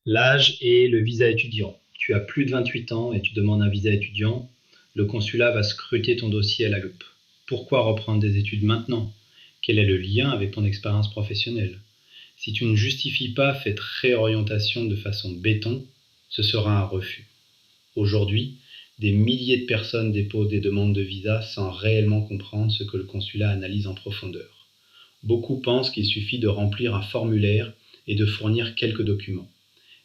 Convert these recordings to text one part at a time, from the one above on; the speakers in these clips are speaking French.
L'âge et le visa étudiant. Tu as plus de 28 ans et tu demandes un visa étudiant, le consulat va scruter ton dossier à la loupe. Pourquoi reprendre des études maintenant? Quel est le lien avec ton expérience professionnelle? Si tu ne justifies pas cette réorientation de façon béton, ce sera un refus. Aujourd'hui, des milliers de personnes déposent des demandes de visa sans réellement comprendre ce que le consulat analyse en profondeur. Beaucoup pensent qu'il suffit de remplir un formulaire et de fournir quelques documents.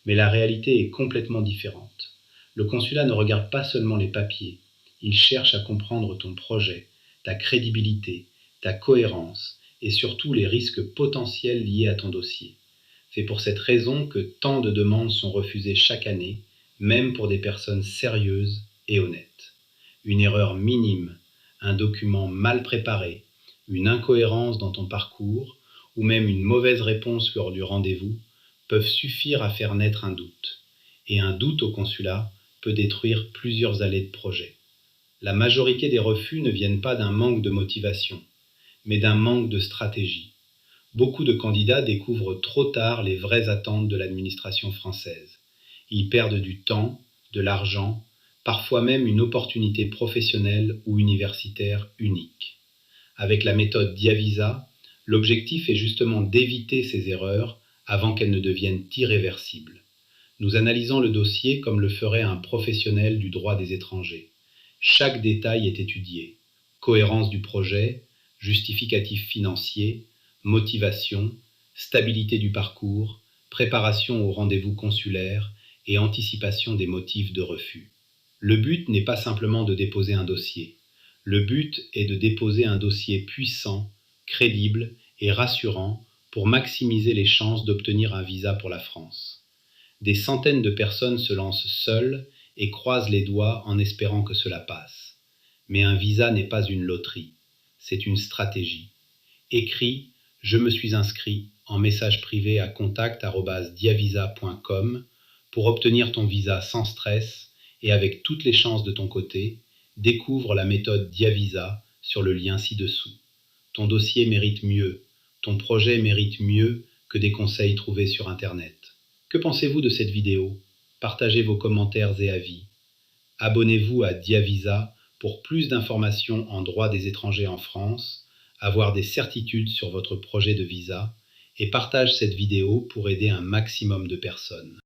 Mais la réalité est complètement différente. Le consulat ne regarde pas seulement les papiers, il cherche à comprendre ton projet, ta crédibilité, ta cohérence et surtout les risques potentiels liés à ton dossier. C'est pour cette raison que tant de demandes sont refusées chaque année, même pour des personnes sérieuses et honnêtes. Une erreur minime, un document mal préparé, une incohérence dans ton parcours ou même une mauvaise réponse lors du rendez-vous peuvent suffire à faire naître un doute. Et un doute au consulat peut détruire plusieurs années de projet. La majorité des refus ne viennent pas d'un manque de motivation, mais d'un manque de stratégie. Beaucoup de candidats découvrent trop tard les vraies attentes de l'administration française. Ils perdent du temps, de l'argent, parfois même une opportunité professionnelle ou universitaire unique. Avec la méthode Diavisa, l'objectif est justement d'éviter ces erreurs avant qu'elles ne deviennent irréversibles. Nous analysons le dossier comme le ferait un professionnel du droit des étrangers. Chaque détail est étudié. Cohérence du projet, justificatif financier, motivation, stabilité du parcours, préparation au rendez-vous consulaire et anticipation des motifs de refus. Le but n'est pas simplement de déposer un dossier. Le but est de déposer un dossier puissant, crédible et rassurant pour maximiser les chances d'obtenir un visa pour la France. Des centaines de personnes se lancent seules et croisent les doigts en espérant que cela passe. Mais un visa n'est pas une loterie, c'est une stratégie. Écris « Je me suis inscrit » en message privé à contact@diavisa.com pour obtenir ton visa sans stress et avec toutes les chances de ton côté. Découvre la méthode Diavisa sur le lien ci-dessous. Ton dossier mérite mieux, ton projet mérite mieux que des conseils trouvés sur Internet. Que pensez-vous de cette vidéo? Partagez vos commentaires et avis. Abonnez-vous à Diavisa pour plus d'informations en droit des étrangers en France, avoir des certitudes sur votre projet de visa et partage cette vidéo pour aider un maximum de personnes.